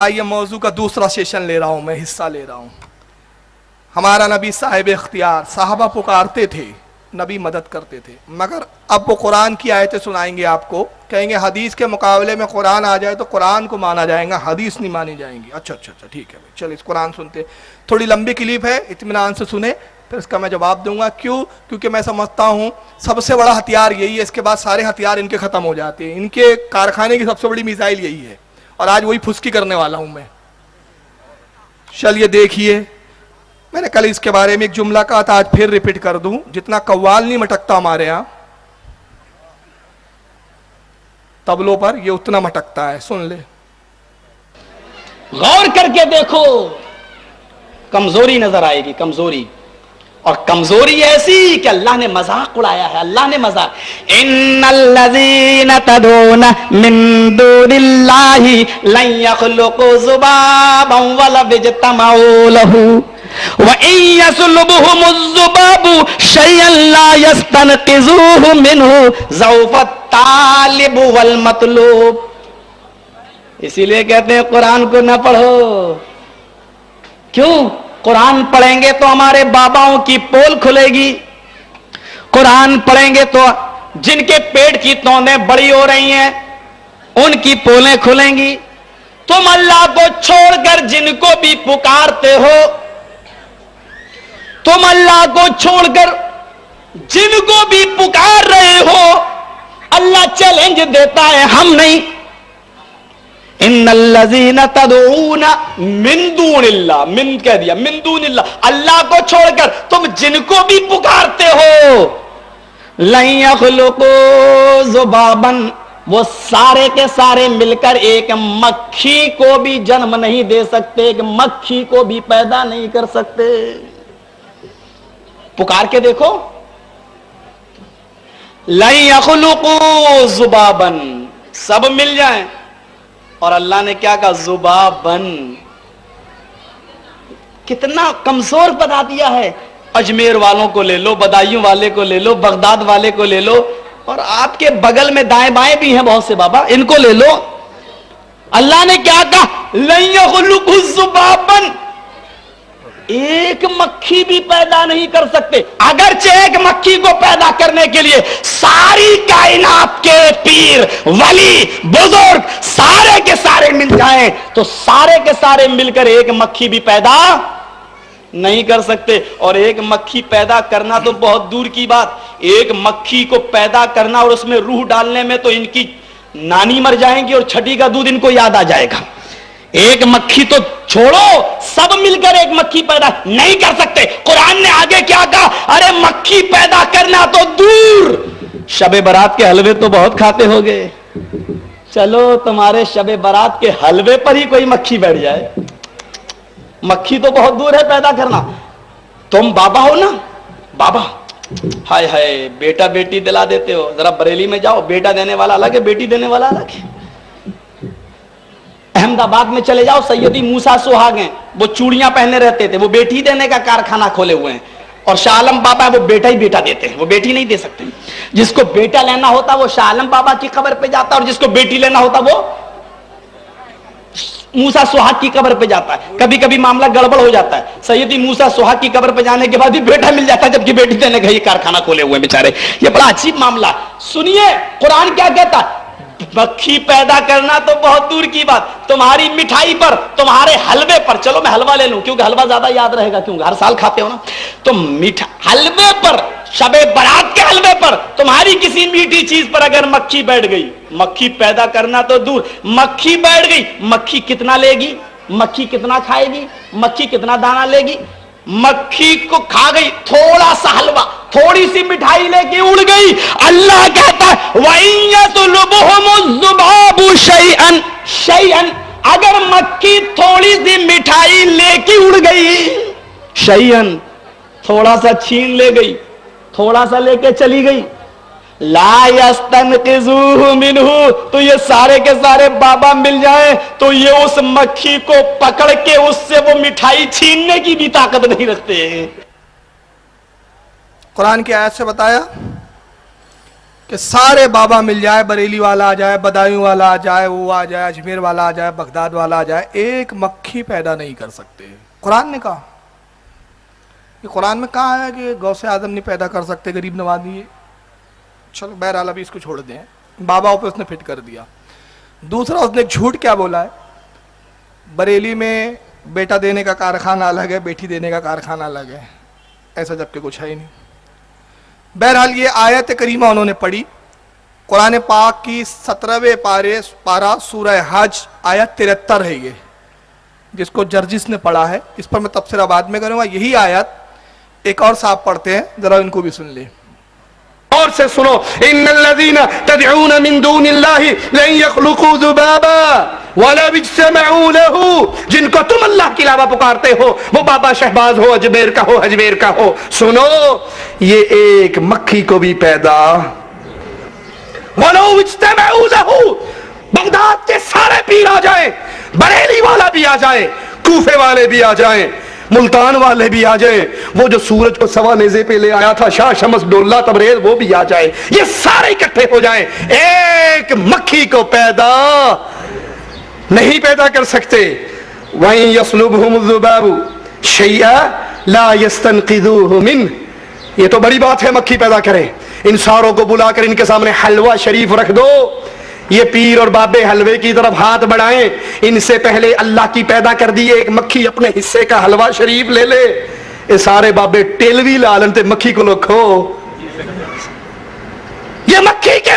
یہ موضوع کا دوسرا سیشن لے رہا ہوں، میں حصہ لے رہا ہوں۔ ہمارا نبی صاحب اختیار، صحابہ پکارتے تھے، نبی مدد کرتے تھے، مگر اب وہ قرآن کی آیتیں سنائیں گے آپ کو، کہیں گے حدیث کے مقابلے میں قرآن آ جائے تو قرآن کو مانا جائے گا، حدیث نہیں مانی جائیں گی۔ اچھا ٹھیک ہے چل اس قرآن سنتے، تھوڑی لمبی کلپ ہے، اطمینان سے سنیں، پھر اس کا میں جواب دوں گا۔ کیونکہ میں سمجھتا ہوں سب سے بڑا ہتھیار یہی ہے، اس کے بعد سارے ہتھیار ان کے ختم ہو جاتے ہیں، ان کے کارخانے کی سب سے بڑی میزائل یہی ہے، اور آج وہی پھسکی کرنے والا ہوں میں۔ چلیے دیکھیے، میں نے کل اس کے بارے میں ایک جملہ کہا تھا، آج پھر ریپیٹ کر دوں، جتنا قوال نہیں مٹکتا ہمارے ہاں تبلوں پر، یہ اتنا مٹکتا ہے، سن لے۔ غور کر کے دیکھو، کمزوری نظر آئے گی، کمزوری، اور کمزوری ایسی کہ اللہ نے مذاق اڑایا ہے، اللہ نے مذاق۔ ان الذین تدعون من دون اللہ لن یخلقوا ذبابا ولو اجتمعوا لہ وَإِن يَسْلُبْهُمُ الذُّبَابُ شَيْئًا لَا يَسْتَنْقِذُوهُ مِنْهُ ضَعْفَ الطَّالِبُ وَالْمَطْلُوبُ۔ اسی لیے کہتے ہیں قرآن کو نہ پڑھو۔ کیوں؟ قرآن پڑھیں گے تو ہمارے باباؤں کی پول کھلے گی، قرآن پڑھیں گے تو جن کے پیٹ کی توندیں بڑی ہو رہی ہیں ان کی پولیں کھلیں گی۔ تم اللہ کو چھوڑ کر جن کو بھی پکارتے ہو، تم اللہ کو چھوڑ کر جن کو بھی پکار رہے ہو، اللہ چیلنج دیتا ہے، ہم نہیں۔ ان الذین تدعون من دون اللہ، من کہہ دیا، من دون اللہ، اللہ کو چھوڑ کر تم جن کو بھی پکارتے ہو، لن یخلقوا ذبابا، وہ سارے کے سارے مل کر ایک مکھی کو بھی جنم نہیں دے سکتے، ایک مکھی کو بھی پیدا نہیں کر سکتے۔ پکار کے دیکھو، لن یخلقوا ذبابا، سب مل جائیں، اور اللہ نے کیا کہا؟ ذبابن، کتنا کمزور بتا دیا ہے۔ اجمیر والوں کو لے لو، بدایوں والے کو لے لو، بغداد والے کو لے لو، اور آپ کے بغل میں دائیں بائیں بھی ہیں بہت سے بابا، ان کو لے لو۔ اللہ نے کیا کہا؟ لن یخلقوا ذبابا، ایک مکھی بھی پیدا نہیں کر سکتے۔ اگرچہ ایک مکھی کو پیدا کرنے کے لیے ساری کائنات کے پیر، ولی، بزرگ سارے کے سارے مل جائیں تو سارے کے سارے مل کر ایک مکھی بھی پیدا نہیں کر سکتے۔ اور ایک مکھی پیدا کرنا تو بہت دور کی بات، ایک مکھی کو پیدا کرنا اور اس میں روح ڈالنے میں تو ان کی نانی مر جائیں گی اور چھٹی کا دودھ ان کو یاد آ جائے گا۔ ایک مکھی تو چھوڑو، سب مل کر ایک مکھی پیدا نہیں کر سکتے۔ قرآن نے آگے کیا کہا؟ ارے مکھی پیدا کرنا تو دور، شب برات کے حلوے تو بہت کھاتے ہوگے، چلو تمہارے شب برات کے حلوے پر ہی کوئی مکھی بیٹھ جائے، مکھی تو بہت دور ہے پیدا کرنا۔ تم بابا ہو نا، بابا ہائے ہائے بیٹا بیٹی دلا دیتے ہو، ذرا بریلی میں جاؤ، بیٹا دینے والا الگ ہے، بیٹی دینے والا الگ ہے۔ احمد آباد میں چلے جاؤ، سیدی موسیٰ سہاگ ہیں، وہ چوڑیاں پہنے رہتے تھے، وہ بیٹی دینے کا کارخانہ کھولے ہوئے ہیں، اور شاہ عالم بابا ہے وہ بیٹا ہی بیٹا دیتے ہیں، وہ بیٹی نہیں دے سکتے۔ جس کو بیٹا لینا ہوتا وہ شاہ عالم بابا کی قبر پہ جاتا ہے، اور جس کو بیٹی لینا ہوتا وہ موسیٰ سہاگ کی قبر پہ جاتا ہے۔ کبھی کبھی معاملہ گڑبڑ ہو جاتا ہے، سیدی موسیٰ سہاگ کی قبر پہ جانے کے بعد بھی بیٹا مل جاتا ہے، جبکہ بیٹی دینے کا یہ کارخانہ کھولے ہوئے ہیں بیچارے۔ یہ بڑا عجیب معاملہ ہے۔ سنیے قرآن کیا کہتا ہے؟ مکھی پیدا کرنا تو بہت دور کی بات، تمہاری مٹھائی پر، تمہارے حلوے پر، چلو میں حلوہ لے لوں کیونکہ حلوہ زیادہ یاد رہے گا، کیونکہ ہر سال کھاتے ہو نا، تو حلوے پر، شب برات کے حلوے پر، تمہاری کسی میٹھی چیز پر اگر مکھی بیٹھ گئی، مکھی پیدا کرنا تو دور، مکھی بیٹھ گئی، مکھی کتنا لے گی؟ مکھی کتنا کھائے گی؟ مکھی کتنا دانہ لے گی؟ مکھی کو کھا گئی تھوڑا سا حلوہ، تھوڑی سی مٹھائی لے کے اڑ گئی۔ اللہ کہتا ہے وَإِن يَطْلُبْهُمُ الذُّبَابُ شَيْئًا شَيْئًا، اگر مکھی تھوڑی سی مٹھائی لے کے اڑ گئی، شَيْئًا تھوڑا سا چھین لے گئی، تھوڑا سا لے کے چلی گئی، لا يستنقذوه منه، تو یہ سارے کے سارے بابا مل جائیں تو یہ اس مکھی کو پکڑ کے اس سے وہ مٹھائی چھیننے کی بھی طاقت نہیں رکھتے۔ قرآن کی آیت سے بتایا کہ سارے بابا مل جائے، بریلی والا آ جائے، بدایوں والا آ جائے، وہ آ جائے، اجمیر والا آ جائے، بغداد والا آ جائے، ایک مکھی پیدا نہیں کر سکتے. قرآن نے کہا کہ قرآن میں کہا ہے کہ غوث اعظم نہیں پیدا کر سکتے غریب نوازی. چلو بہرحال ابھی اس کو چھوڑ دیں، بابا پہ اس نے فٹ کر دیا. دوسرا اس نے ایک جھوٹ کیا بولا ہے، بریلی میں بیٹا دینے کا کارخانہ الگ ہے، بیٹی دینے کا کارخانہ الگ ہے، ایسا جبکہ کچھ ہے ہی نہیں. بہرحال یہ آیت کریمہ انہوں نے پڑھی، قرآن پاک کی 17ویں پارہ سورہ حج آیت 73 ہے یہ، جس کو جرجس نے پڑھا ہے. اس پر میں تبصرہ بعد میں کروں گا. یہی آیت ایک اور صاحب پڑھتے ہیں، ذرا ان کو بھی سن لیں. اور سے سنو، ان الذین تدعون من دون اللہ لن یخلقوا ذبابا ولو اجتمعوا له، جن کو تم اللہ کے علاوہ پکارتے ہو، وہ بابا شہباز ہو، اجمیر کا ہو، اجمیر کا ہو، سنو یہ ایک مکھی کو بھی پیدا ولو اجتمعوا له، بغداد کے سارے پیر آ جائیں، بریلی والا بھی آ جائے، کوفے والے بھی آ جائیں، ملتان والے بھی آ جائیں، وہ جو سورج کو سوا نیزے پہ لے آیا تھا شاہ شمس ڈولہ تبریز، وہ بھی آ جائے، یہ سارے اکٹھے ہو جائیں، ایک مکھی کو پیدا نہیں پیدا کر سکتے. وَإِن يَسْلُبْهُمُ الذُّبَابُ شَيْئًا لَا يَسْتَنْقِذُوهُ مِنْهُ. یہ تو بڑی بات ہے مکھی پیدا کرے. ان ساروں کو بلا کر ان کے سامنے حلوہ شریف رکھ دو، یہ پیر اور بابے حلوے کی طرف ہاتھ بڑھائیں، ان سے پہلے اللہ کی پیدا کر دی ایک مکھی اپنے حصے کا حلوہ شریف لے لے. یہ سارے بابے ٹیلوی لالن تے مکھی کو لکھو، یہ مکھی کے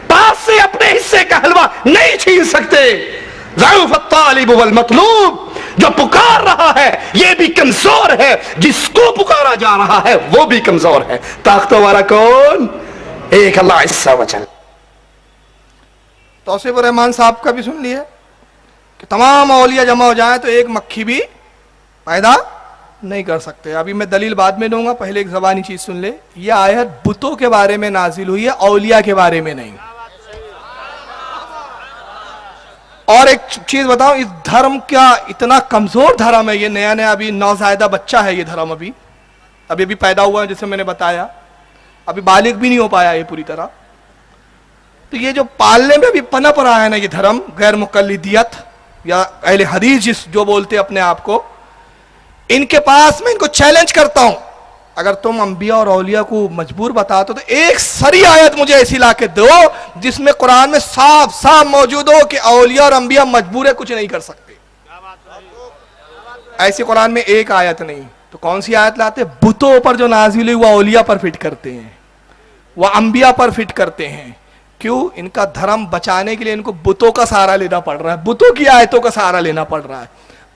پاس سے اپنے حصے کا حلوہ نہیں چھین سکتے. ضعف الطالب والمطلوب، جو پکار رہا ہے یہ بھی کمزور ہے، جس کو پکارا جا رہا ہے وہ بھی کمزور ہے. طاقتوں والا کون؟ ایک اللہ عز و جل. توصیف الرحمان صاحب کا بھی سن لیے کہ تمام اولیاء جمع ہو جائیں تو ایک مکھی بھی پیدا نہیں کر سکتے. ابھی میں دلیل بعد میں دوں گا، پہلے ایک زبانی چیز سن لے. یہ آیت بتوں کے بارے میں نازل ہوئی ہے، اولیاء کے بارے میں نہیں. اور ایک چیز بتاؤں، اس دھرم کا اتنا کمزور دھرم ہے، یہ نیا نیا ابھی نوزائیدہ بچہ ہے یہ دھرم، ابھی پیدا ہوا ہے جیسے میں نے بتایا، ابھی بالغ بھی نہیں ہو پایا یہ پوری طرح. تو یہ جو پالنے میں بھی پنپ رہا ہے نا یہ دھرم، غیر مقلدیت یا اہل حدیث جو بولتے اپنے آپ کو، ان کے پاس میں ان کو چیلنج کرتا ہوں، اگر تم انبیاء اور اولیاء کو مجبور بتاتے تو ایک سری آیت مجھے ایسی لا کے دو جس میں قرآن میں صاف صاف موجود ہو کہ اولیاء اور انبیاء مجبور ہے کچھ نہیں کر سکتے. ایسی قرآن میں ایک آیت نہیں. تو کون سی آیت لاتے؟ بتوں پر جو نازل ہوئی وہ اولیاء پر فٹ کرتے ہیں، وہ انبیاء پر فٹ کرتے ہیں. کیوں؟ ان کا دھرم بچانے کے لیے ان کو بتوں کا سہارا لینا پڑ رہا ہے، بتوں کی آیتوں کا سہارا لینا پڑ رہا ہے.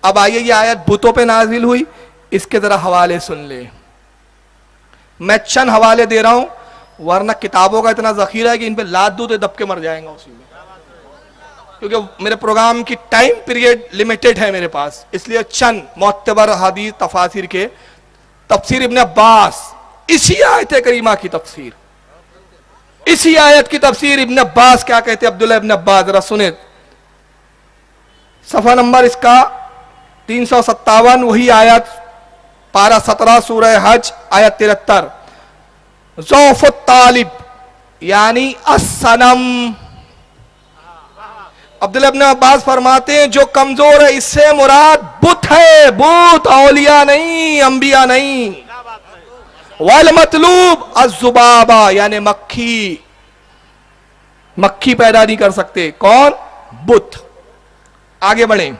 اب آئیے یہ آیت بتوں پہ نازل ہوئی، اس کے ذرا حوالے سن لے. میں چند حوالے دے رہا ہوں، ورنہ کتابوں کا اتنا ذخیرہ ہے کہ ان پہ لاد دو تو دب کے مر جائیں گا اسی میں، کیونکہ میرے پروگرام کی ٹائم پیریڈ لیمیٹڈ ہے میرے پاس. اس لیے چند معتبر حدیث تفاسیر کے، تفسیر ابن عباس، اسی آیت کریمہ کی تفسیر، اسی آیت کی تفسیر ابن عباس کیا کہتے ہیں، عبداللہ ابن عباس، ذرا سنیں. صفحہ نمبر اس کا 357، وہی آیت، پارہ 17 سورہ حج آیت 73. ضعف الطالب یعنی الصنم. عبداللہ ابن عباس فرماتے ہیں جو کمزور ہے اس سے مراد بت ہے، بت، اولیاء نہیں، انبیاء نہیں. والمطلوب الذبابہ یعنی مکھی، مکھی پیدا نہیں کر سکتے. کون؟ بت. آگے بڑھیں.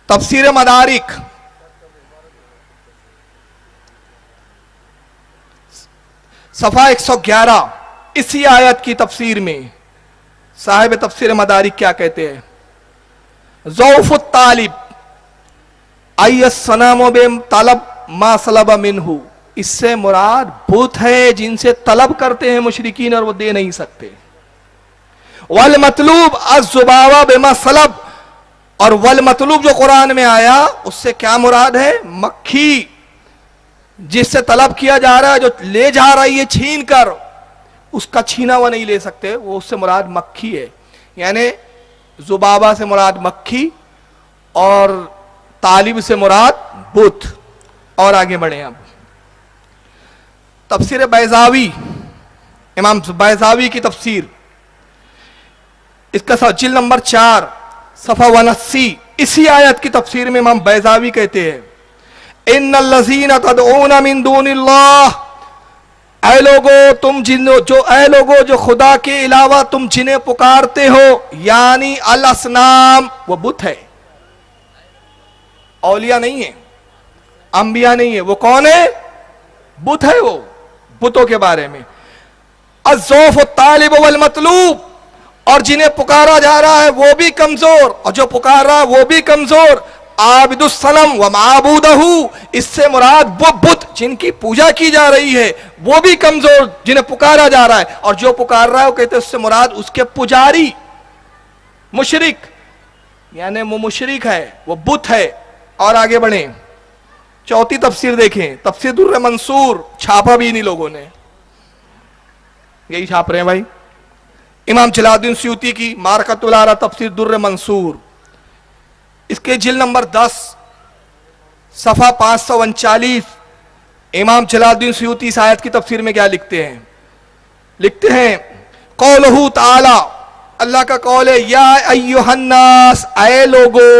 تفسیر مدارک صفحہ 111، اسی آیت کی تفسیر میں صاحب تفسیر مدارک کیا کہتے ہیں؟ ضعف الطالب ای الصنم بطلب ما صلب منہ، اس سے مراد بت ہے جن سے طلب کرتے ہیں مشرکین اور وہ دے نہیں سکتے. والمطلوب الذبابہ بما صلب، اور والمطلوب جو قرآن میں آیا اس سے کیا مراد ہے؟ مکھی، جس سے طلب کیا جا رہا ہے، جو لے جا رہی ہے چھین کر، اس کا چھینا وہ نہیں لے سکتے، وہ اس سے مراد مکھی ہے. یعنی ذبابہ سے مراد مکھی اور طالب سے مراد بت. اور آگے بڑھیں. اب تفسیر بیضاوی امام بیضاوی کی تفسیر، اس کا جلد نمبر 4 صفحہ 180، اسی آیت کی تفسیر میں امام بیضاوی کہتے ہیں ان الذین تدعون من دون اللہ، اے لوگو جو خدا کے علاوہ تم جنہیں پکارتے ہو، یعنی الاصنام، وہ بت ہے، اولیاء نہیں ہے، انبیاء نہیں ہے، وہ کون ہے؟ بت ہے، وہ بتوں کے بارے میں الضعف الطالب والمطلوب، اور جنہیں پکارا جا رہا ہے وہ بھی کمزور، اور جو پکار رہا ہے وہ بھی کمزور، عابد الصنم ومعبودہ، اس سے مراد وہ بت جن کی پوجا کی جا رہی ہے وہ بھی کمزور جنہیں پکارا جا رہا ہے، اور جو پکار رہا ہے وہ کہتے ہیں اس سے مراد اس کے پجاری، مشرک، یعنی وہ مشرک ہے، وہ بت ہے۔ اور آگے بڑھیں، چوتھی تفسیر دیکھیں، تفسیر در منصور، چھاپا بھی انہی لوگوں نے، یہی چھاپ رہے ہیں بھائی، امام جلال الدین سیوطی کی معرکۃ الآراء تفسیر در منصور، اس کے جلد نمبر 10 صفحہ 539، امام جلال الدین سیوطی اس آیت کی تفسیر میں کیا لکھتے ہیں قولہ تعالی، اللہ کا قول ہے یا ایھا الناس، اے لوگو،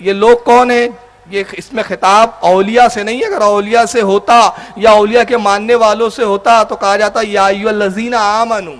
یہ لوگ کون ہیں؟ یہ اس میں خطاب اولیاء سے نہیں ہے، اگر اولیاء سے ہوتا یا اولیاء کے ماننے والوں سے ہوتا تو کہا جاتا یا ایھا الذین آمنوا،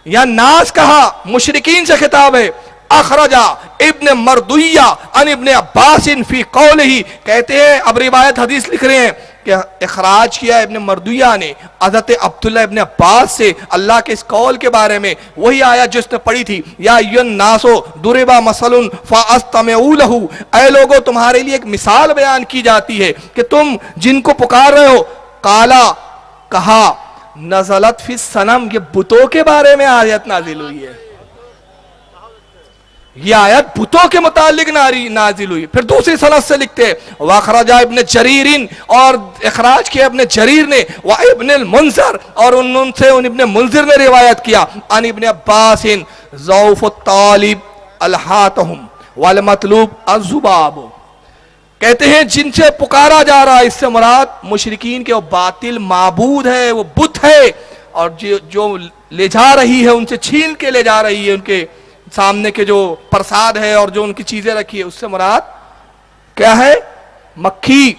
یا ناس کہا مشرکین سے خطاب ہے۔ اخرجا ابن مردویہ عن ابن عباس فی قولہ، کہتے ہیں اب روایت حدیث لکھ رہے ہیں کہ اخراج کیا ابن مردویہ نے حضرت عبداللہ ابن عباس سے اللہ کے اس قول کے بارے میں، وہی آیت جس نے پڑھی تھی یا ایھا الناس ضرب مثل فاستمعوا لہ، اے لوگو تمہارے لیے ایک مثال بیان کی جاتی ہے کہ تم جن کو پکار رہے ہو، قالا، کہا، نزلت فی الصنم، یہ بتوں کے بارے میں آیت نازل ہوئی ہے، یہ آیت بتوں کے متعلق نازل ہوئی۔ پھر دوسری سند سے لکھتے ہیں واخرجا ابن جریر، اور اخراج کیا ابن جریر نے، وابن المنذر، اور ان سے ابن منذر نے روایت کیا، عن ابن عباس ضعف الطالب الہاتہم والمطلوب الذباب، کہتے ہیں جن سے پکارا جا رہا ہے اس سے مراد مشرکین کے وہ باطل معبود ہے، وہ بت ہے، اور جو لے جا رہی ہے ان سے چھین کے لے جا رہی ہے، ان کے سامنے کے جو پرساد ہے اور جو ان کی چیزیں رکھی ہے، اس سے مراد کیا ہے؟ مکھی۔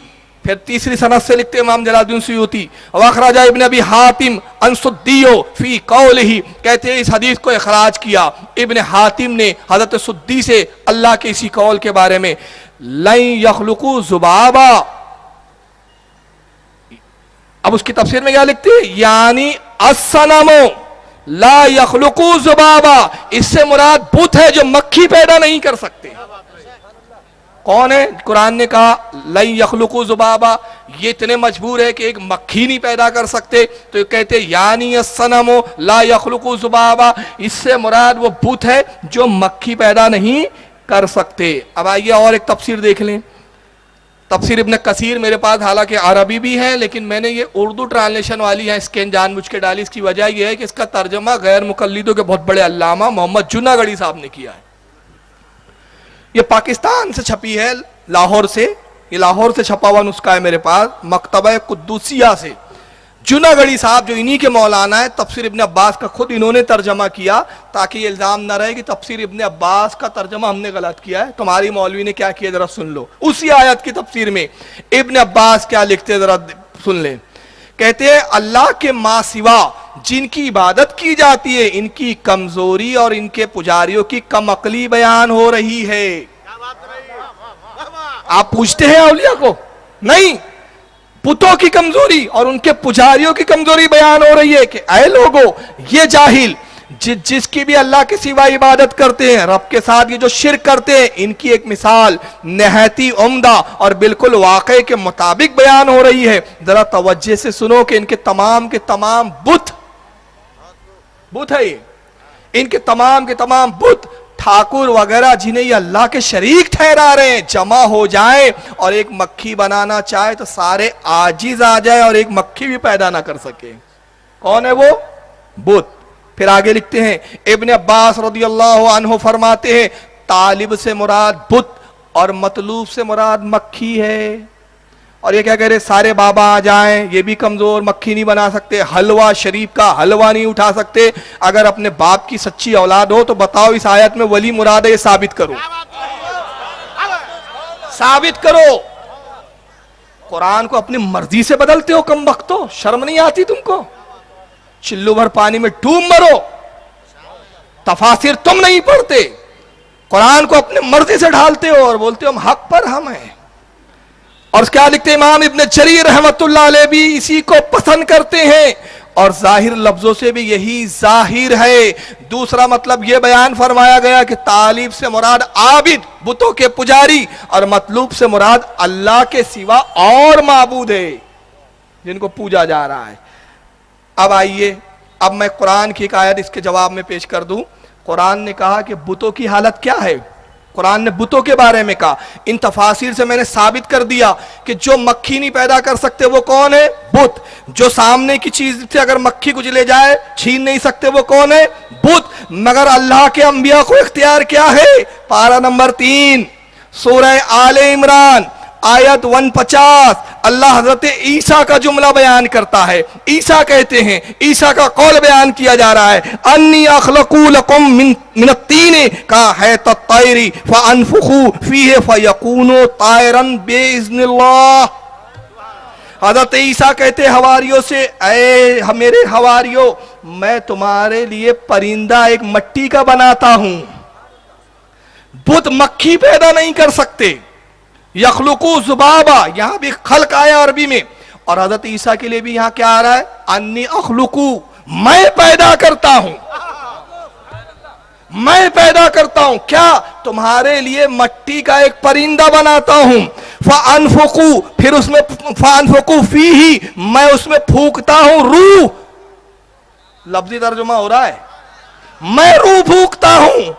پھر تیسری سند سے لکھتے امام جلال الدین سیوطی واخرجا ابن ابی حاتم عن سدی فی قولہ، کہتے ہیں اس حدیث کو اخراج کیا ابن حاتم نے حضرت سدی سے اللہ کے اسی قول کے بارے میں، لن یخلقوا ذبابا، اب اس کی تفسیر میں کیا لکھتے ہیں؟ یعنی الصنم لا یخلقوا ذبابا، اس سے مراد بت ہے جو مکھی پیدا نہیں کر سکتے۔ کون ہے؟ قرآن نے کہا لن یخلقوا ذبابا، یہ اتنے مجبور ہے کہ ایک مکھی نہیں پیدا کر سکتے، تو یہ کہتے یعنی الصنم لا یخلقوا ذبابا، اس سے مراد وہ بت ہے جو مکھی پیدا نہیں کر سکتے۔ اب آئیے اور ایک تفسیر دیکھ لیں، تفسیر ابن کثیر میرے پاس حالانکہ عربی بھی ہے لیکن میں نے یہ اردو ٹرانسلیشن والی ہے، اسکین جان بوجھ کے ڈالی، اس کی وجہ یہ ہے کہ اس کا ترجمہ غیر مقلدوں کے بہت بڑے علامہ محمد جناگڑھی صاحب نے کیا ہے۔ یہ پاکستان سے چھپی ہے، لاہور سے، یہ لاہور سے چھپا ہوا نسخہ ہے میرے پاس، مکتبہ قدوسیہ سے۔ جناگڑھی صاحب جو انہی کے مولانا ہے، تفسیر ابن عباس کا خود انہوں نے ترجمہ کیا تاکہ یہ الزام نہ رہے کہ تفسیر ابن عباس کا ترجمہ ہم نے غلط کیا ہے، تمہاری مولوی نے کیا کیا ذرا سن لو۔ اسی آیت کی تفسیر میں ابن عباس کیا لکھتے ذرا سن لیں، کہتے ہیں اللہ کے ماں سوا جن کی عبادت کی جاتی ہے ان کی کمزوری اور ان کے پجاریوں کی کم عقلی بیان ہو رہی ہے۔ آپ پوچھتے ہیں اولیاء کو؟ نہیں، بتوں کی کمزوری اور ان کے پجاریوں کی کمزوری بیان ہو رہی ہے کہ اے لوگو، یہ جاہل جس کی بھی اللہ کے سوا عبادت کرتے ہیں، رب کے ساتھ یہ جو شرک کرتے ہیں، ان کی ایک مثال نہایتی عمدہ اور بالکل واقعے کے مطابق بیان ہو رہی ہے۔ ذرا توجہ سے سنو کہ ان کے تمام بت ہے، یہ ان کے تمام بت ٹھاکر وغیرہ جنہیں یہ اللہ کے شریک ٹھہرا رہے ہیں جمع ہو جائیں اور ایک مکھی بنانا چاہے تو سارے عاجز آ جائے اور ایک مکھی بھی پیدا نہ کر سکے۔ کون ہے وہ؟ بت۔ پھر آگے لکھتے ہیں ابن عباس رضی اللہ عنہ فرماتے ہیں طالب سے مراد بت اور مطلوب سے مراد مکھی ہے۔ اور یہ کیا کہہ رہے سارے بابا آ جائیں یہ بھی کمزور، مکھی نہیں بنا سکتے، حلوہ شریف کا حلوہ نہیں اٹھا سکتے۔ اگر اپنے باپ کی سچی اولاد ہو تو بتاؤ اس آیت میں ولی مراد ہے، یہ ثابت کرو، ثابت کرو۔ قرآن کو اپنی مرضی سے بدلتے ہو کم بختو، شرم نہیں آتی تم کو؟ چلو بھر پانی میں ڈوب مرو، تفاسیر تم نہیں پڑھتے، قرآن کو اپنے مرضی سے ڈھالتے ہو اور بولتے ہو ہم حق پر ہم ہیں۔ اور کیا لکھتے امام ابن جریر رحمت اللہ علیہ بھی اسی کو پسند کرتے ہیں، اور ظاہر لفظوں سے بھی یہی ظاہر ہے۔ دوسرا مطلب یہ بیان فرمایا گیا کہ تعلیب سے مراد عابد، بتوں کے پجاری، اور مطلوب سے مراد اللہ کے سوا اور معبود ہے جن کو پوجا جا رہا ہے۔ اب آئیے، اب میں قرآن کی ایک آیت اس کے جواب میں پیش کر دوں۔ قرآن نے کہا کہ بتوں کی حالت کیا ہے، قرآن نے بتوں کے بارے میں کہا، ان تفاسیر سے میں نے ثابت کر دیا کہ جو مکھی نہیں پیدا کر سکتے وہ کون ہے؟ بت۔ جو سامنے کی چیز سے اگر مکھی کچھ لے جائے چھین نہیں سکتے وہ کون ہے؟ بت۔ مگر اللہ کے انبیاء کو اختیار کیا ہے؟ پارہ نمبر 3 سورہ آل عمران آیت 150 اللہ حضرت عیسیٰ کا جملہ بیان کرتا ہے۔ عیسیٰ کہتے ہیں، عیسیٰ کا قول بیان کیا جا رہا ہے، انی اخلق لکم من الطین کہیۃ الطیر فانفخوا فیہ فیکون طائرا باذن اللہ۔ حضرت عیسیٰ کہتے حواریوں سے، اے میرے حواریوں، میں تمہارے لیے پرندہ ایک مٹی کا بناتا ہوں۔ بت مکھی پیدا نہیں کر سکتے، یخلقو ذبابا، یہاں بھی خلق آیا عربی میں، اور حضرت عیسیٰ کے لیے بھی یہاں کیا آ رہا ہے؟ انی اخلقو، میں پیدا کرتا ہوں، میں پیدا کرتا ہوں کیا؟ تمہارے لیے مٹی کا ایک پرندہ بناتا ہوں، فانفقو، پھر اس میں فانفقو فیہ، میں اس میں پھونکتا ہوں روح، لفظی ترجمہ ہو رہا ہے، میں روح پھونکتا ہوں،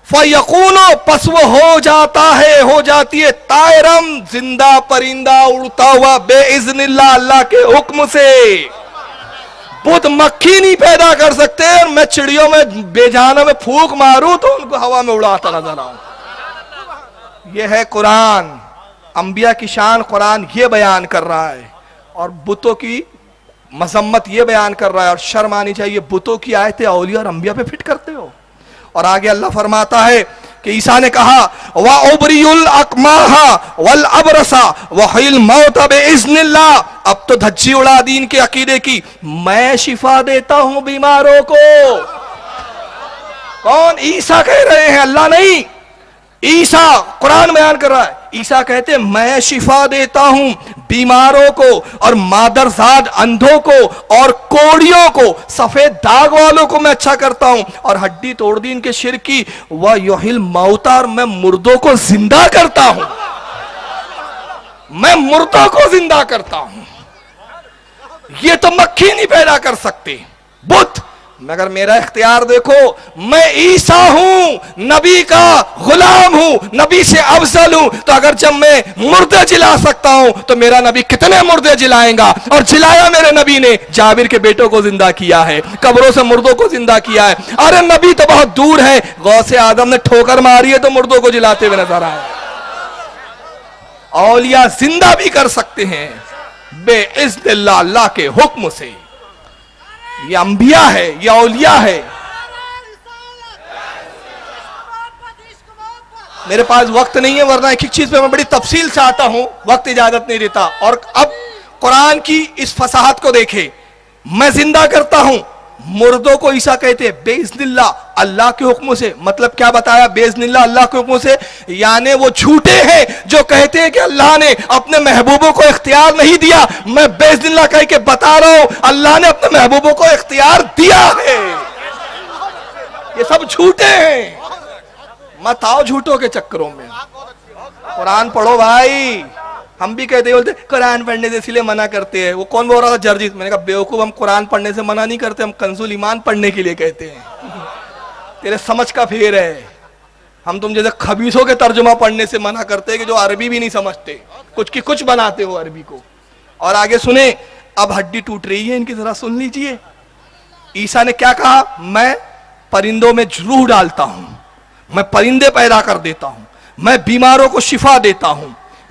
فَيَقُونُ، پس وہ ہو جاتا ہے، ہو جاتی ہے، طائرم، زندہ پرندہ اڑتا ہوا، بے اذن اللہ، اللہ کے حکم سے۔ بت مکھی نہیں پیدا کر سکتے، اور میں چڑیوں میں بے جانوں میں پھونک ماروں تو ان کو ہوا میں اڑاتا نظر آؤں۔ یہ ہے قرآن، انبیاء کی شان قرآن یہ بیان کر رہا ہے، اور بتوں کی مذمت یہ بیان کر رہا ہے، اور شرم آنی چاہیے بتوں کی آیتیں اولیاء اور انبیاء پہ فٹ کرتے ہو۔ اور آگے اللہ فرماتا ہے کہ عیسیٰ نے کہا وَأُبْرِئُ الْأَكْمَاحَ وَالْأَبْرَصَ وَأُحْيِي الْمَوْتَ بِإِذْنِ اللَّهِ۔ اب تو دھجی اڑا دین کے عقیدے کی، میں شفا دیتا ہوں بیماروں کو۔ کون؟ عیسیٰ کہہ رہے ہیں، اللہ نہیں، عیسیٰ قرآن بیان کر رہا ہے۔ عیسیٰ کہتے ہیں میں شفا دیتا ہوں بیماروں کو، اور مادرزاد اندھوں کو، اور کوڑیوں کو، سفید داغ والوں کو میں اچھا کرتا ہوں، اور ہڈی توڑ دین کے شرکی وَيُحْيِي الْمَوْتَى، اور میں مردوں کو زندہ کرتا ہوں، میں مردوں کو زندہ کرتا ہوں۔ یہ تو مکھی نہیں پیدا کر سکتے بت، مگر میرا اختیار دیکھو، میں عیسیٰ ہوں، نبی کا غلام ہوں، نبی سے افضل ہوں، تو اگر جب میں مردے جلا سکتا ہوں تو میرا نبی کتنے مردے جلائیں گا؟ اور جلایا میرے نبی نے، جابر کے بیٹوں کو زندہ کیا ہے، قبروں سے مردوں کو زندہ کیا ہے۔ ارے نبی تو بہت دور ہے، غوث اعظم نے ٹھوکر ماری ہے تو مردوں کو جلاتے ہوئے نظر آئے۔ اولیاء زندہ بھی کر سکتے ہیں بے اذن اللہ، اللہ کے حکم سے۔ یہ انبیاء ہے، یہ اولیاء ہے۔ میرے پاس وقت نہیں ہے، ورنہ ایک چیز پہ میں بڑی تفصیل سے آتا ہوں، وقت اجازت نہیں دیتا۔ اور اب قرآن کی اس فصاحت کو دیکھیں، میں زندہ کرتا ہوں، مردوں کو عیسیٰ کہتے ہیں بے اذن اللہ، اللہ کے حکم سے۔ مطلب کیا بتایا؟ بے اذن اللہ، اللہ کے حکم سے، یعنی وہ جھوٹے ہیں جو کہتے ہیں کہ اللہ نے اپنے محبوبوں کو اختیار نہیں دیا۔ میں بے اذن اللہ کہہ کے بتا رہا ہوں، اللہ نے اپنے محبوبوں کو اختیار دیا ہے۔ یہ سب جھوٹے ہیں، مت آؤ جھوٹوں کے چکروں میں، قرآن پڑھو بھائی۔ ہم بھی کہتے ہیں، بولتے قرآن پڑھنے سے اس لیے منع کرتے ہیں۔ وہ کون بول رہا تھا؟ جرجیت۔ میں نے کہا بیوقوف، ہم قرآن پڑھنے سے منع نہیں کرتے، ہم کنز الایمان پڑھنے کے لیے کہتے ہیں۔ تیرے سمجھ کا پھیر ہے، ہم تم جیسے خبیثوں کے ترجمہ پڑھنے سے منع کرتے ہیں کہ جو عربی بھی نہیں سمجھتے، کچھ کی کچھ بناتے ہو عربی کو۔ اور آگے سنیں، اب ہڈی ٹوٹ رہی ہے ان کی، ذرا سن لیجئے۔ عیسیٰ نے کیا کہا؟ میں پرندوں میں روح ڈالتا ہوں، میں پرندے پیدا کر دیتا ہوں، میں بیماروں کو شفا دیتا ہوں،